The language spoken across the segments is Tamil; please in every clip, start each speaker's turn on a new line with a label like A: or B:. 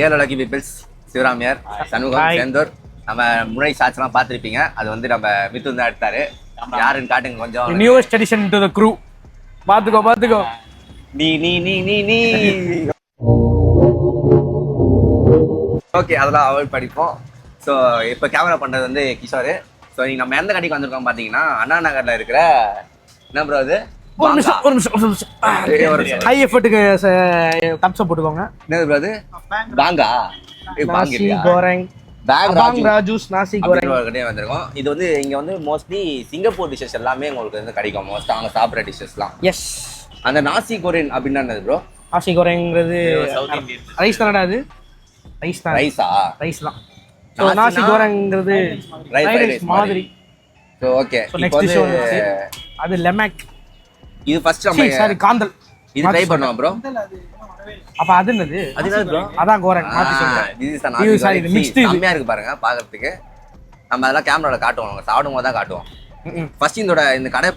A: ஏழு லக்கி பீப்பிள்ஸ் சிவராமியார் சண்முகம் சேந்தூர் நம்ம முன்னாடி ஷாட்ஸ்லாம் பார்த்துருப்பீங்க. அது வந்து நம்ம மித்து தான் எடுத்தாரு. யாருன்னு காட்டுங்க கொஞ்சம்.
B: Newest edition to the crew. பாத்துக்கோ
A: நீ ஓகே, அதெல்லாம் அவாய்ட் படிப்போம். ஸோ இப்போ கேமரா பண்ணுறது வந்து கிஷோர். ஸோ நீங்கள் நம்ம எந்த கடைக்கு வந்திருக்கோம் பார்த்தீங்கன்னா அண்ணா நகரில் இருக்கிற என்ன ப்ரோ அது
B: ஒரு நிமிஷம் ஹை எஃபர்ட்டுக்கு தம்ஸ் அப் போட்டுக்கோங்க.
A: என்னது ப்ரோ அது பாங்கா
B: நாசி கோரங்
A: பேங்
B: ராஜூஸ் நாசி கோரங்
A: கடையே வந்திருக்கோம். இது வந்து இங்கே வந்து மோஸ்ட்லி சிங்கப்பூர் டிஷ்ஷஸ் எல்லாமே உங்களுக்கு வந்து கிடைக்கும். மோஸ்ட்டாக அவங்க சாப்பிட்ற டிஷ்ஷஸ்லாம்.
B: எஸ்.
A: அந்த நாசி கோரின் அப்படின்னா என்னது ப்ரோ?
B: நாசி கோரங்கிறது ரைஸ் தானடா அது? ரைஸா? ரைஸ் தான். ஸோ நாசி கோரங்கிறது ரைஸ் மாதிரி.
A: ஸோ ஓகே,
B: நெக்ஸ்ட் டிஷ் வந்து அது லெமக்.
A: இது ஃபர்ஸ்ட் நம்ம
B: சாரி காந்தல்
A: இது ட்ரை பண்ணுவோம் ப்ரோ.
B: அப்ப அது என்னது?
A: அது என்ன ப்ரோ?
B: அதான் கோரங் மாத்தி சொல்றேன்.
A: இது சாரி மிக்ஸ்ட் கம்மியா இருக்கு பாருங்க பாக்கிறதுக்கு. நம்ம அதெல்லாம் கேமரால காட்டுவோம், சாப்பிடும்போது தான் காட்டுவோம். ஃபர்ஸ்ட் இந்த கடை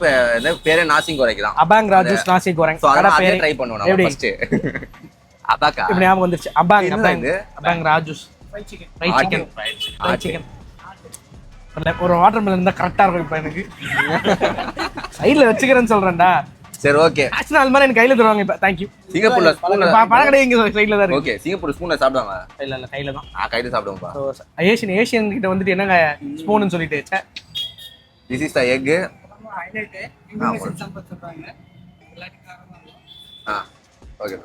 A: பேரே நாசி கோரங் தான்.
B: அபாங் ராஜூஸ் நாசி கோரங்.
A: சோ அத பேரே ட்ரை பண்ணுவோம் நம்ம ஃபர்ஸ்ட். அபாக்கா
B: இப்ப ஞாபகம் வந்துருச்சு. அபாங் ராஜூஸ் ஃப்ரைட் சிக்கன். ஒரு வாட்டர்மெலன் இருந்தா கரெக்டா இருக்கும் இப்ப எனக்கு. சைடுல வச்சுக்கிறேன்னு சொல்றேன்டா.
A: சரி ஓகே.
B: ஆக்சுவலா அது மாதிரி எனக்கு கையில தருவாங்க இப்ப. Thank you.
A: சிங்கப்பூர்ல ஸ்பூன்ல
B: பழக்கடை இங்க சைடுல தான் இருக்கு.
A: ஓகே, சிங்கப்பூர் ஸ்பூன்ல சாப்பிடுவாங்க.
B: இல்ல கையில தான்.
A: கையில சாப்பிடுவோம்பா.
B: ஏசியன் கிட்ட வந்துட்டு என்னங்க ஸ்பூன்னு சொல்லிட்டு ச்சே.
A: This is the egg.
C: Highlight international Sampath சொல்றாங்க. எல்லாரும் காரமா இருக்கும்.
A: ஓகே.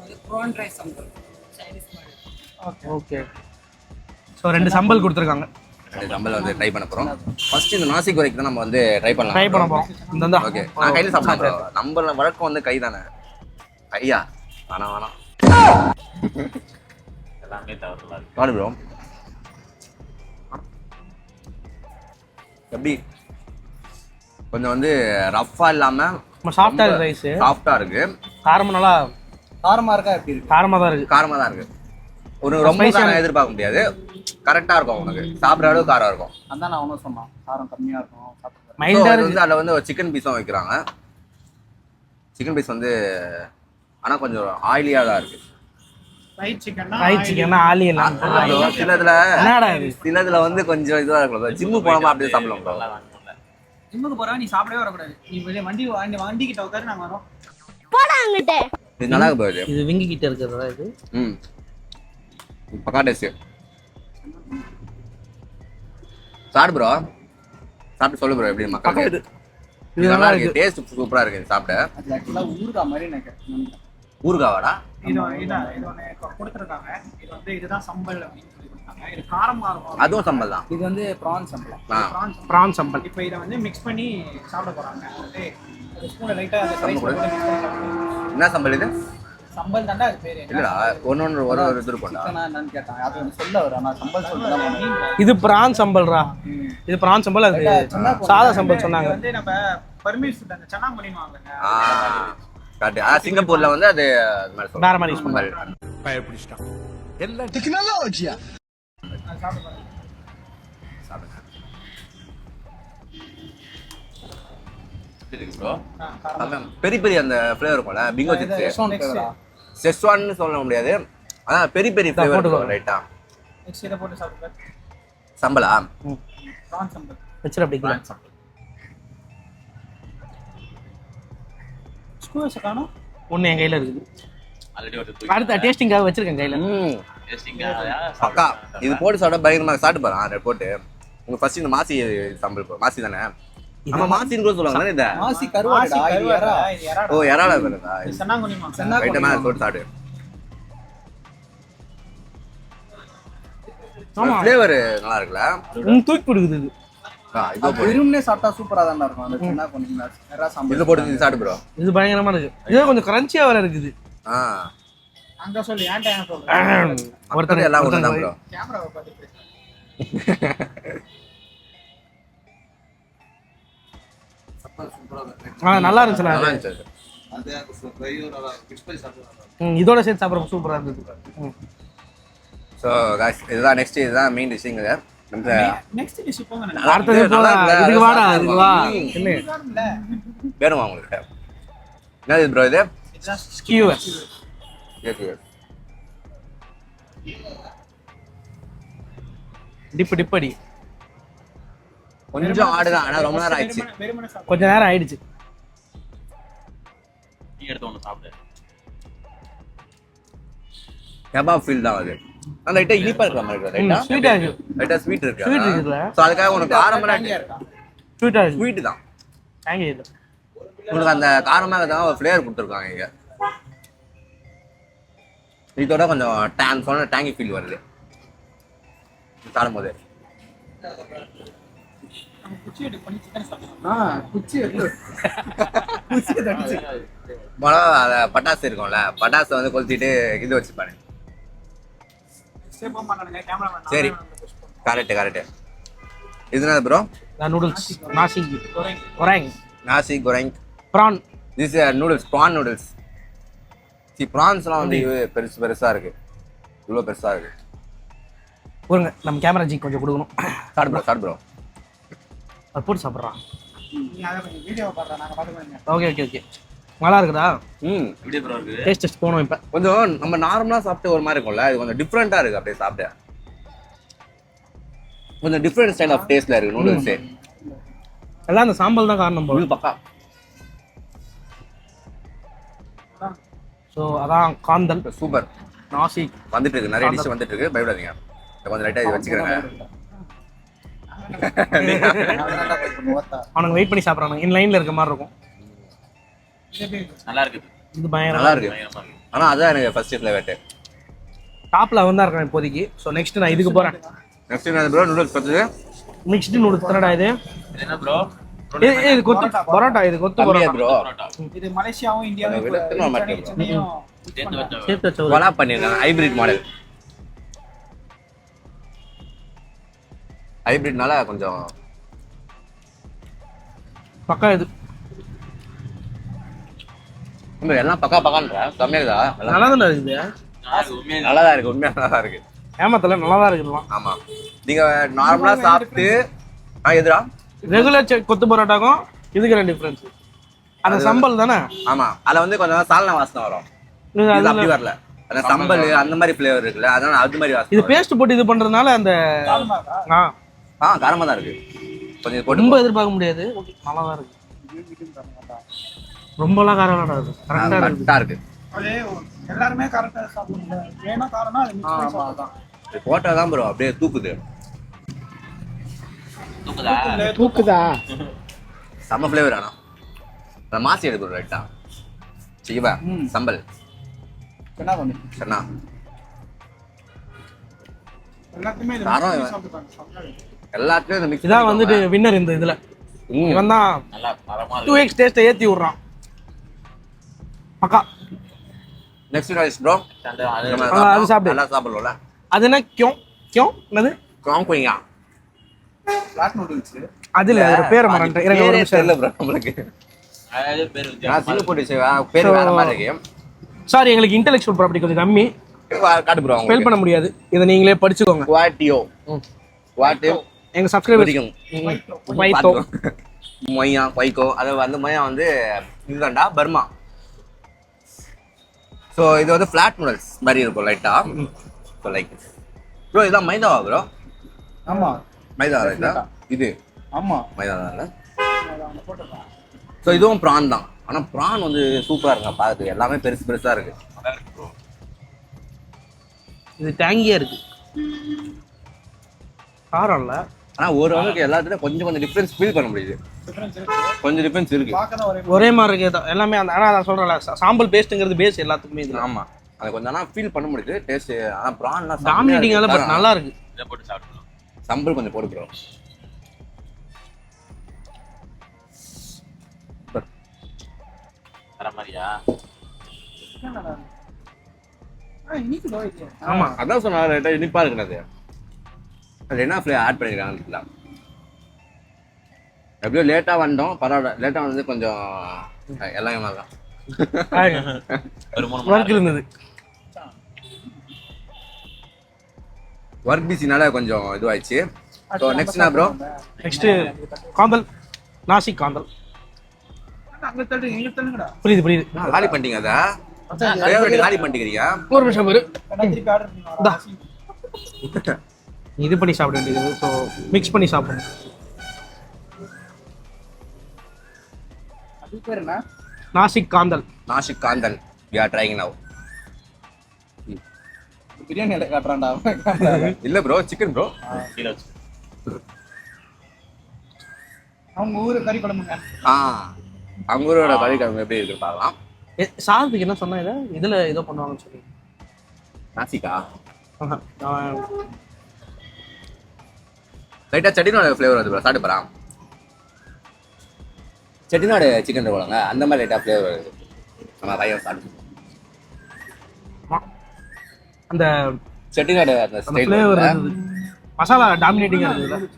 C: அது ப்ரான் ரைஸ் சம்பல் சைனீஸ் மாதிரி.
B: ஓகே. சோ ரெண்டு சம்பல் கொடுத்திருக்காங்க.
A: ரெண்டு சம்பல் வந்து ட்ரை பண்ணப் போறோம். ஃபர்ஸ்ட் இந்த நாசி கோரிக்கு தான் நம்ம வந்து ட்ரை பண்ணலாம்.
B: ட்ரை பண்ணப் போறோம். இந்தா.
A: ஓகே. நான் கையில சாப்பிடுறேன். நம்ம வழக்கம் வந்து கை தானே. கையா? வேணாம். எல்லாமே தவறுல இருக்கு. வாடு ப்ரோ. எப்படி கொஞ்சம் வந்து ரஃப்பா இல்லாம
B: நம்ம சாஃப்ட்டா இருக்கு ரைஸ்.
A: சாஃப்ட்டா இருக்கு.
B: காரமா நல்லா
C: காரமா இருக்கா எப்படி இருக்கு?
B: காரமா தான் இருக்கு. ஒரு
A: ரொம்ப காரம் எதிர்பார்க்க முடியாது. கரெக்டா இருக்கும் உனக்கு. சாப்பிடுற அளவுக்கு காரம் இருக்கும்.
C: அதான் நான் ஒன்னும் சொன்னேன். காரம் கம்மியா இருக்கும். சாப்பிடுறேன்.
B: மைல்டா இருக்கு.
A: அதுல வந்து ஒரு சிக்கன் பீஸும் வைக்கிறாங்க. சிக்கன் பீஸ் வந்து ஆனா கொஞ்சம் ஆயிலியா தான் இருக்கு.
C: ஃப்ரைட்
B: சிக்கன்னா ஆலி எல்லாம்.
A: சிலதுல வந்து கொஞ்சம் இதுவா இருக்கும். ஜிம்மு போனோமா அப்படியே சாப்பிடலாம் ப்ரோ.
C: ஜிம்முக்கு போறா நீ சாப்பிடவே வரக்கூடாது. நீ வெளிய வண்டி கிட்ட உட்காரு நாங்க வரோம்.
D: போடா அங்கட்ட.
A: இது நல்லா இருக்கு.
B: இது விங்கி கிட்ட இருக்குறதா இது?
A: பக்கா டேஸ்ட். சாப்பிடு ப்ரோ. சாப்பிட்டு சொல்லு ப்ரோ எப்படி மக்கள். இது நல்லா இருக்கு. டேஸ்ட் சூப்பரா இருக்கு சாப்பிட.
C: அது ஆக்சுவலா ஊர்கா மாதிரி நினைக்கிறேன்.
A: ஊர்காவாடா?
C: இது ஒன்னு கொடுத்திருக்காங்க. இது வந்து இதுதான் சம்பல் அப்படின்னு சொல்லி கொடுத்தாங்க. இது காரமா இருக்கும்.
A: அதுவும் சம்பல் தான்.
C: இது வந்து ப்ரான் சம்பல்.
B: ப்ரான் சம்பல்.
C: இப்போ இத வந்து மிக்ஸ் பண்ணி சாப்பிட போறாங்க. வந்து ஒரு ஸ்பூன்ல லைட்டா அந்த ரைஸ் போட்டு மிக்ஸ் பண்ணி சாப்பிடுறாங்க.
A: என்ன சம்பல் இது?
C: சம்பல் தான்டா அது பேரு.
A: இல்லடா ஒன்னு ஒரு இது இருக்கும்டா.
C: என்னன்னு கேட்டான். அது வந்து சொல்ல வர நான் சம்பல் சொல்றேன்.
B: இது பிரான் சம்பல்ரா. இது பிரான் சம்பல். அது சாதா சம்பல் சொன்னாங்க.
C: வந்து நம்ம பர்மிட் ஃபுட் அந்த சனா பண்ணிடுவாங்க.
A: சிங்கப்பூர்ல வந்து அது
B: வேற மாதிரி யூஸ் பண்ணுவாங்க.
A: பயப்பிடிச்சிட்டான்.
E: எல்லாம் டெக்னாலஜியா.
A: பெரிய பெரிய அந்த ஃப்ளேவர் இருக்கும்ல பிங்கோ சிப்ஸ். செஸ்வான்னு சொல்ல முடியாது. அதான் பெரிய பெரிய ஃப்ளேவர் ரைட்டா.
C: நெக்ஸ்ட் இத போட்டு சாப்பிடுங்க.
A: சம்பலா?
C: ப்ரான் சம்பல்.
B: வெச்சற அப்படிங்களா?
C: ஸ்கூல்ஸ் காணோம்.
B: ஒண்ணு என் கையில இருக்குது. ஆல்ரெடி ஒரு அடுத்த டேஸ்டிங்காக வச்சிருக்கேன் கையில.
A: டேஸ்டிங்காக பக்கா. இது போட்டு சாப்பிட பயங்கரமா சாப்பிட்டு பாரு. அதை போட்டு உங்க ஃபர்ஸ்ட் இந்த மாசி சம்பல் மாசி தானே? நம்ம மாசின்னு கூட சொல்லுவாங்க. இந்த
C: மாசி கருவாடா இது எறா.
A: ஓ எறால வருதா?
C: சன்னாங்குனிமா.
A: ரைட்டா மேல போட்டு சாப்பிடு. ஆமா ஃப்ளேவர் நல்லா இருக்குல.
B: தூக்கி கொடுக்குது இது.
A: இது
C: வெறும்னே சாப்பிட்டா சூப்பரா தான் இருக்கும். அந்த சன்னாங்குனிமா எறா சம்பல்.
A: இது போட்டு சாப்பிடு ப்ரோ.
B: இது பயங்கரமா இருக்கு. இது கொஞ்சம் கிரன்ச்சியா வேற இருக்குது.
C: அங்க சொல்லு ஏன்டா சொல்ற.
A: ஒருத்தர் எல்லாம் ஒண்ணு ப்ரோ.
C: கேமராவை பார்த்து பேசு.
B: நல்லா இருந்துச்சு. இதோட சேர்த்து சாப்பிட சூப்பரா இருந்தது.
A: சோ गाइस இதுதான் நெக்ஸ்ட் இதுதான் மெயின் டிஷ்ங்க.
C: நெக்ஸ்ட் டிஷ் போங்க.
B: அடுத்து இதுக்கு வாடா இதுக்கு வா. என்ன
A: வேணுமா உங்களுக்கு? என்னது ப்ரோ இது?
B: ஸ்கியூஸ்.
A: எஸ்.
B: டிப்பு அடி.
A: கொஞ்சம் ஆடுதான், ஆனா ரொம்ப நேரம் ஆயிடுச்சு.
C: வெறுமனே சாப்பிடு.
B: கொஞ்ச நேரம் ஆயிடுச்சு.
D: நீ எடுத்து ஒன்று சாப்பிடு.
A: கபாப் ஃபீல் தான் அது. அந்த லைட்டா இனிப்பா இருக்கிற மாதிரி இருக்கு. லைட்டா
B: ஸ்வீட்டா இருக்கு.
A: லைட்டா ஸ்வீட் இருக்கு.
B: ஸ்வீட் இருக்குல்ல?
A: சோ அதுக்காக உனக்கு காரமா
C: இருக்கா?
B: ஸ்வீட்டா இருக்கு.
A: ஸ்வீட் தான்.
B: Thank you.
A: உங்களுக்கு அந்த காரமாக தான் ஒரு ஃப்ளேவர் கொடுத்துருக்காங்க இங்க. இதோட கொஞ்சம் சொன்ன டேங்கி ஃபீல் வருது சாப்பிடும்போது.
C: நம்ம குச்சி எடுத்து பண்ணி சிக்கன் சாப்பிடலாம். குச்சி எடுத்து குச்சி தடிச்சு.
A: மிளகா பட்டாசு இருக்கும்ல, பட்டாசை வந்து கொளுத்திட்டு இது வச்சுப்பாரு.
C: சேவ் பண்ணனுங்க கேமராமேன்.
A: சரி கரெக்ட். இது என்ன ப்ரோ?
B: நூடுல்ஸ் நாசி ஒரேங்
A: nasi goreng
B: prawn.
A: This noodles, prawn noodles. சி ப்ரான்ஸ்லாம் வந்து பெருசா இருக்கு, இவ்வளோ பெருசா இருக்கு.
B: போடுங்க, நம்ம கேமரா ஜி கொஞ்சம் கொடுக்கணும்.
A: சாப்பிடு ப்ரோ.
B: அது போட்டு சாப்பிட்றான்.
C: நீ அத வீடியோவை பார்த்தா நாங்க பாத்துக்கோங்க.
B: ஓகே. நல்லா இருக்குதா?
D: எப்படி ப்ரோ இருக்கு?
B: டேஸ்ட் போனோம் இப்போ.
A: கொஞ்சம் நம்ம நார்மலா சாப்பிட்டு ஒரு மாதிரி இருக்கும்ல, இது கொஞ்சம் டிஃப்ரெண்டா இருக்கு. அப்படியே சாப்பிட கொஞ்சம் டிஃப்ரெண்ட் ஸ்டைல் ஆஃப் டேஸ்ட்ல இருக்கு நூடுல்ஸே.
B: எல்லாம் அந்த சாம்பல் தான் காரணம் போல.
A: இது பக்கா.
B: ஸோ அதான் காந்தல்
A: சூப்பர்.
B: நாசி
A: வந்துட்டு இருக்கு, நிறைய டிஷ் வந்துட்டு இருக்கு, பயப்படாதீங்க. கொஞ்சம் லைட்டா இது வச்சுக்கிறேங்க.
B: அவனுக்கு வெயிட் பண்ணி சாப்பிட்றானுங்க. இன் லைன்ல இருக்க மாதிரி இருக்கும்.
D: நல்லா இருக்குது.
B: இது பயங்கரமா
A: நல்லா இருக்கு.
D: பயங்கரமா இருக்கு.
A: ஆனா அதான் எனக்கு ஃபர்ஸ்ட் ஃப்ளேவர்.
B: டாப்ல அவன் தான் இருக்கான் இப்போதைக்கு. ஸோ நெக்ஸ்ட் நான் இதுக்கு போறேன்.
A: நெக்ஸ்ட் என்ன ப்ரோ? நூடுல்ஸ் பத்துது.
B: மிக்ஸ்டு நூடுல்ஸ் தானடா இது.
D: இது என்ன ப்ரோ?
B: இது கொத்து பரோட்டா. இது கொத்து
A: கம்மியா
B: பரோட்டா
A: ப்ரோ.
D: பரோட்டா.
C: இது மலேசியாவும் இந்தியாவும்
A: விட திரும்ப மாட்டேன் bro.
D: சேர்த்து வச்ச
B: சேர்த்து வச்ச ஒரு
A: கொலாப் பண்ணிருக்காங்க. Hybrid model. ஹைபிரிட்னால கொஞ்சம்
B: பக்கா இது.
A: இந்த எல்லாம் பக்கான்ற கம்மியா இருக்குதா?
B: நல்லா தான் இருக்குது.
D: உண்மையிலே
A: நல்லா தான் இருக்கு, உண்மையா நல்லா தான் இருக்கு.
B: ஏமாத்தல நல்லா தான் இருக்குதுலாம்.
A: ஆமா, நீங்க நார்மலா சாப்பிட்டு எதுடா
B: ரெகுலர் கொத்து பரோட்டாக்கும் இதுக்கு என்ன டிஃபரன்ஸ்? அந்த சம்பல் தானே.
A: ஆமா, அதுல வந்து கொஞ்சம் சால்னா வாசனை வரும்.
B: இது
A: இது
B: அதுல
A: அப்படி வரல. அந்த சம்பல் அந்த மாதிரி ஃப்ளேவர் இருக்குல்ல, அதனால அது மாதிரி வாசனை
B: இது
A: வரும்.
B: பேஸ்ட் போட்டு இது பண்றதுனால அந்த
A: காரமா தான் இருக்கு. கொஞ்சம் போட்டு
B: ரொம்ப எதிர்பார்க்க முடியாது. ஓகே, நல்லா தான் இருக்கு. ரொம்பலாம் காரம் இருக்கு. கரெக்டா இருக்கு.
A: கரெக்டா இருக்கு.
C: அதே எல்லாருமே கரெக்டா சாப்பிடுங்க. வேணா காரம்னா அது மிக்ஸ் பண்ணி சாப்பிடலாம்.
A: இது போட்டாதான் ப்ரோ அப்படியே தூக்குது.
D: தூக்குதா?
A: செம்ம ஃப்ளேவர். ஆனா நான் மாசி எடுக்கிறோம் ரைட்டா. சிவா சம்பல்
C: என்ன பண்ணு?
A: சொன்னா
C: எல்லாத்தையுமே இது
A: காரம்
C: mix பண்ணி சாப்பிடுறாங்க.
A: எல்லாத்துலயும் இந்த மிக்ஸ்
B: இதான் வந்துட்டு வின்னர் இந்த இதுல. இவன் தான்
D: நல்லா தரமா இருக்கு.
B: 2x டேஸ்ட்டை ஏத்தி விடுறான். பக்கா.
A: Next rice bro.
B: அது சாப்பிடு.
A: நல்லா சாப்பிடலாம்ல.
B: அது என்ன கியோம் என்னது?
A: காங்குயா
C: பிளாக் நூடுல்ஸ்.
B: அதுல ஒரு பேரை மறந்துட்டேன். இருங்க ஒரு நிமிஷம்.
A: தெரியல ப்ரோ நம்மளுக்கு.
D: அதாவது பேர்
A: நான்
D: வித்தியாசமா
A: சின்ன போட்டு பேர் வேற மாதிரி இருக்கு.
B: சாரி, எங்களுக்கு இன்டெலெக்சுவல் ப்ராப்பர்ட்டி கொஞ்சம் கம்மி.
A: காட்டு ப்ரோ
B: ஸ்பெல் பண்ண முடியாது. இதை நீங்களே படிச்சுக்கோங்க.
A: குவாட்டியோ குவாட்டியோ
B: எங்க சப்ஸ்கிரைபர்
A: பிடிக்கும்.
B: வைத்தோ
A: மொய்யா வைக்கோ அது வந்து மொய்யா வந்து இதுதான்டா பர்மா. ஸோ இது வந்து ஃப்ளாட் நூடல்ஸ் மாதிரி இருக்கும் லைட்டா. ஸோ லைக் ப்ரோ இதான் மைதாவா ப்ரோ?
C: ஆமா
A: மைதா ரைட்டா? இது
C: ஆமா
A: மைதா தான். ஸோ இதுவும் ப்ரான் தான். ஆனால் ப்ரான் வந்து சூப்பராக இருக்குங்க பார்க்குறதுக்கு. எல்லாமே பெருசா இருக்கு.
B: இது டேங்கியா இருக்கு. காரம் இல்ல.
A: ஆனால் ஒரு அளவுக்கு எல்லாத்துலையும் கொஞ்சம் டிஃப்ரென்ஸ் ஃபீல் பண்ண முடியுது. கொஞ்சம் டிஃப்ரென்ஸ் இருக்கு.
C: பார்க்கதான் ஒரே
B: ஒரே மாதிரி இருக்கு எல்லாமே. அந்த ஆனால் நான் சொல்றேன்ல, சாம்பல் பேஸ்ட்டுங்கிறது பேஸ் எல்லாத்துக்குமே இது.
A: ஆமா, அது கொஞ்சம் ஆனால் ஃபீல் பண்ண முடியுது டேஸ்ட். ஆனால் ப்ரான்லாம்
B: டாமினேட்டிங் ஆல பட் நல்லா இருக்கு.
D: இதை போட்டு சாப்பிடலாம்.
A: சம்பல் கொஞ்சம் போடு ப்ரோ.
D: தர மாதிரியா?
C: இன்னைக்கு லோ இது.
B: ஆமா,
A: அதான் சொன்னா ரைட்டா இனிப்பா இருக்குனது. அது என்ன ஃப்ளேவர் ஆட் பண்ணிருக்காங்க. எப்படியோ லேட்டா வந்தோம், பரவாயில்ல. லேட்டா வந்து கொஞ்சம் எல்லாமே மாதிரி தான்.
D: ஒரு 3 மணி
B: ஒர்க் இருந்தது.
A: ஒர்க் பிஸினால கொஞ்சம் இதுவாயிடுச்சு. ஸோ நெக்ஸ்ட் என்ன ப்ரோ?
B: நெக்ஸ்ட் காந்தல், நாசிக் காந்தல்.
C: அங்க தள்ளு, இங்க தள்ளுங்கடா.
B: புரியுது.
A: காலி பண்ணிட்டீங்க அதை. ஃபேவரட் காலி பண்ணிக்கிறீங்க.
B: ஒரு நிமிஷம் இரு.
C: திருப்பி ஆர்டர் பண்ணுவாங்க.
B: இது பண்ணி சாப்பிட வேண்டியது. ஸோ மிக்ஸ் பண்ணி சாப்பிடணும்.
C: அது பேர் என்ன?
B: நாசிக் காந்தல்.
A: நாசிக் காந்தல் we are trying now.
C: Biryani எல்லாம் காட்டுறான்டா.
A: இல்ல ப்ரோ, சிக்கன் ப்ரோ.
D: கீழே வச்சு.
C: அவங்க ஊரு கறி குழம்புங்க.
A: அங்கூரோட கறி குழம்பு எப்படி இருக்கு பார்க்கலாம்.
B: சாதத்துக்கு என்ன சொன்னா இதை இதுல ஏதோ பண்ணுவாங்கன்னு சொல்லி.
A: நாசிக்கா
B: ஆஹா.
A: லைட்டா செட்டிநாடு ஃப்ளேவர் வருது ப்ரோ. சாப்பிட்டு போறான். செட்டிநாடு சிக்கன் இருக்குங்க, அந்த மாதிரி லைட்டா ஃப்ளேவர் வருது. நம்ம பையன் சாப்பிட்டு
B: அந்த
A: செட்டிநாடு அந்த
B: ஃப்ளேவர்
A: ஸ்டைல்
B: மசாலா டாமினேட்டிங்கா இருக்குது.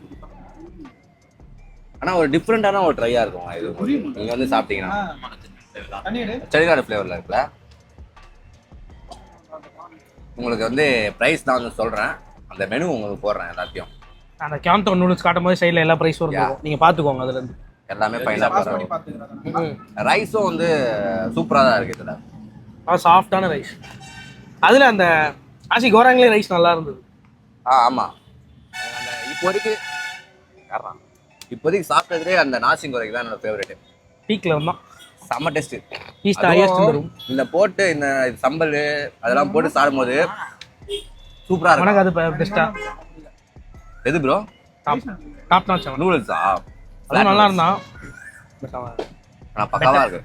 A: ஆனா ஒரு டிஃப்ரெண்டான ஒரு ட்ரையா இருக்கும் இது. நீங்க வந்து சாப்பிட்டீங்கன்னா
C: தண்ணி எடு.
A: செட்டிநாடு ஃப்ளேவர்ல இருக்குல்ல. உங்களுக்கு வந்து பிரைஸ் நான் வந்து சொல்றேன், அந்த மெனு உங்களுக்கு போடுறேன் எல்லாத்தையும்.
B: அந்த கேம்டவுன் நூடுல்ஸ் காட்டும் போது சைடில் எல்லா ப்ரைஸும் இருக்கும். நீங்கள் பார்த்துக்கோங்க அதுல இருந்து
A: எல்லாமே ஃபைனலாக
C: பண்ணி
A: போடுறோம்.
C: பாத்துக்கறேன்.
A: ரைஸும் வந்து சூப்பராக தான் இருக்குது இதில்.
B: சாஃப்டான ரைஸ். அதில் அந்த ஆசி கோராங்களே ரைஸ் நல்லா இருந்தது.
A: ஆமாம். அந்த இப்போதைக்கு சாப்பிட்டதுலேயே அந்த நாசிங்கோரைக்கு தான் என்னோட ஃபேவரெட்டு.
B: பீக்கில் வந்தோம்.
A: செம்ம டேஸ்ட்டு.
B: பீஸ் ஹையஸ்ட் வரும்.
A: இந்த போட்டு இந்த சம்பல் அதெல்லாம் போட்டு சாப்பிடும்போது சூப்பராக இருக்கும்.
B: எனக்கு அது பெஸ்ட்டா.
A: எது ப்ரோ?
B: Top notch
A: நூடுல்ஸா?
B: அது நல்லா இருந்தான்.
A: ஆனால் பக்காவாக இருக்கு.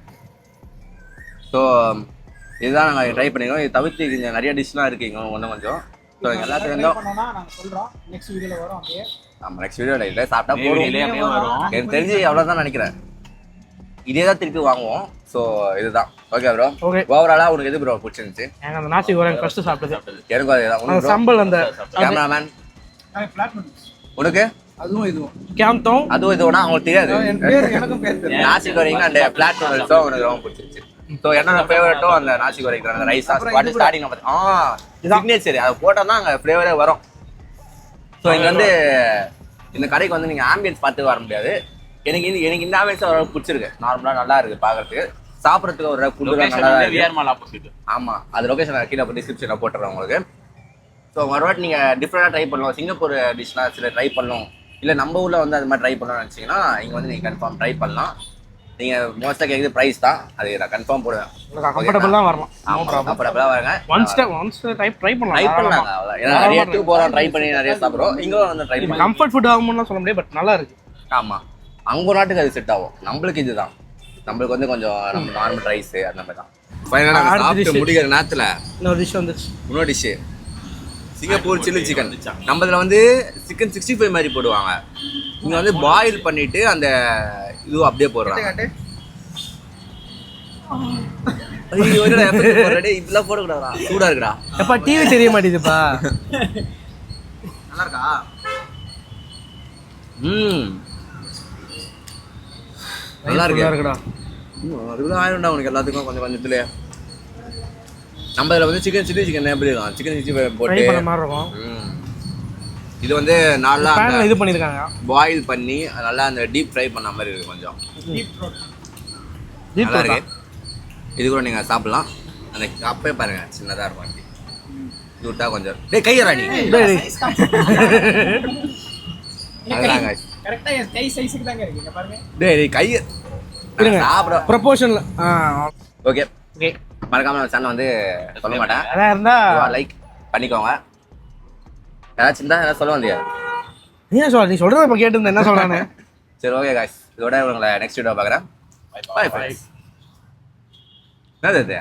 A: ஸோ இதுதான் நாங்கள் ட்ரை பண்ணிக்கிறோம். இது தவிர்த்து இங்கே நிறைய டிஷ்லாம் இருக்குங்க ஒன்றும் கொஞ்சம். ஸோ எல்லாத்தையும்
C: பண்ணோம்னா நாங்க சொல்றோம். நெக்ஸ்ட் வீடியோல வரும் அப்படியே.
A: நம்ம நெக்ஸ்ட் வீடியோவில் இல்லை சாப்பிட்டா
D: அப்படியே
A: போதும்.
D: வரும்.
A: எனக்கு தெரிஞ்சு அவ்வளோதான் நினைக்கிறேன். இதே தான் திருப்பி வாங்குவோம். ஸோ இதுதான் ஓகே ப்ரோ.
B: ஓகே.
A: ஓவராலாக உனக்கு எது ப்ரோ பிடிச்சிருந்துச்சு?
B: எனக்கு அந்த நாசி கோராங்க ஃபர்ஸ்ட் சாப்பிட்டது.
A: எனக்கும் அதே தான்.
B: அந்த சம்பல் அந்த
A: கேமராமேன்
C: ஃபிளாட் நூடுல்ஸ்.
A: உனக்கு
C: அதுவும் இதுவும்.
B: கேம்டவுன்
A: அதுவும் இதுவும்னா அவங்களுக்கு தெரியாது.
C: என் பேர் எனக்கும் பேர் தெரியும்.
A: நாசி கோரிங்க அந்த பிளாட் நூடுல்ஸும் உனக்கு ரொம்ப பிடிச்சிருச்சு. ஸோ என்னோட ஃபேவரட்டும் அந்த நாசி கோரிக்கிற அந்த ரைஸ் சாஸ் ஸ்டார்டிங் சிக்னேச்சர் அதை போட்டோம்னா அங்கே ஃப்ளேவரே வரும். ஸோ இங்கே வந்து இந்த கடைக்கு வந்து நீங்கள் ஆம்பியன்ஸ் பார்த்து வர முடியாது. எனக்கு இந்த ஆம்பியன்ஸ் ஓரளவுக்கு பிடிச்சிருக்கு. நார்மலாக நல்லா இருக்குது பார்க்கறதுக்கு. சாப்பிட்றதுக்கு ஒரு ஃபுட்டுலாம் நல்லா தான்
D: விஆர் மால் ஆப்போசிட்.
A: ஆமாம், அது லொக்கேஷன் கீழே டிஸ்கிரிப்ஷனில் போட்டுறேன் உங்களுக்கு. ஸோ மறுபடியும் நீங்கள் டிஃப்ரெண்டாக ட்ரை பண்ணலாம். சிங்கப்பூர் டிஷ்லாம் சில ட்ரை பண்ணணும், இல்லை நம்ம ஊரில் வந்து அது மாதிரி ட்ரை பண்ணணும்னு நினச்சிங்கன்னா இங்கே வந்து நீங்கள் கன்ஃபார்ம் ட்ரை பண்ணலாம். நீங்கள் மோஸ்ட்டாக கேட்குறது ப்ரைஸ் தான், அது நான் கன்ஃபார்ம் போடுவேன்.
B: கம்ஃபர்டபுள் தான் வரலாம்.
A: கம்ஃபர்டபுளாக வாங்க.
B: ஒன்ஸ் ட்ரை பண்ணலாம்.
A: ட்ரை பண்ணலாங்க அவ்வளோ. ஏன்னா நிறைய இடத்துக்கு போகிறோம், ட்ரை பண்ணி நிறைய சாப்பிட்றோம். இங்கே வந்து ட்ரை பண்ணி
B: கம்ஃபர்ட் ஃபுட் ஆகும்னு சொல்ல முடியாது, பட் நல்லா இருக்கு.
A: ஆமாம், அவங்க நாட்டுக்கு அது செட் ஆகும். நம்மளுக்கு இதுதான், நம்மளுக்கு வந்து கொஞ்சம் நம்ம நார்மல் ரைஸு அந்த மாதிரி தான். ஃபைனலாக சாப்பிட்டு முடிக்கிற நேரத்தில்
B: இன்னொரு டிஷ் வந்துச்சு.
A: இன்னொரு டிஷ்ஷு சிங்கப்பூர் சில்லி சிக்கன். நம்ம இதில் வந்து சிக்கன் 65 மாதிரி போடுவாங்க. இங்கே வந்து பாயில் பண்ணிட்டு அந்த இது அப்படியே போடுறாங்க. இதெல்லாம் போடக்கூடாதா? சூடா இருக்குடா.
B: எப்பா டிவி தெரிய மாட்டேதுப்பா.
A: நல்லா இருக்கா? நல்லா இருக்குடா. அதுக்குள்ள ஆயிடும்டா உனக்கு எல்லாத்துக்கும் கொஞ்சம் கொஞ்சத்துலயே. நம்ம இதில் வந்து சிக்கன் சில்லி சிக்கன் எப்படி இருக்கும்? சிக்கன் 65 போட்டு
B: மாதிரி இருக்கும்.
A: இது வந்து நல்லா
B: இது பண்ணிருக்காங்க,
A: பாயில் பண்ணி நல்லா அந்த டீப் ஃப்ரை பண்ண மாதிரி இருக்கு. கொஞ்சம் நல்லா இருக்கு. இது கூட நீங்க சாப்பிடலாம். அந்த கப்பே பாருங்க சின்னதா இருக்கும். இது விட்டா கொஞ்சம் டேய் கையறா நீ. அதாங்க
C: கரெக்ட்டா என் கை சைஸ்க்கு தாங்க இருக்கு. இங்க பாருங்க.
A: டேய் கைய சாப்பிட
B: ப்ரொபோஷனல்.
A: Okay
B: okay.
A: மறக்காம நம்ம சேனல் வந்து சொல்ல மாட்டேன்.
B: அதான் இருந்தா
A: லைக் பண்ணிக்கோங்க. ஏதாச்சும் இருந்தா ஏதாவது சொல்ல வந்தியா?
B: ஏன் சொல்ற? நீ சொல்றத இப்ப கேட்டு இருந்தேன், என்ன சொல்றானே.
A: சரி ஓகே गाइस, இதோட உங்களை நெக்ஸ்ட் வீடியோ பார்க்குறேன். Bye bye. என்னது இது?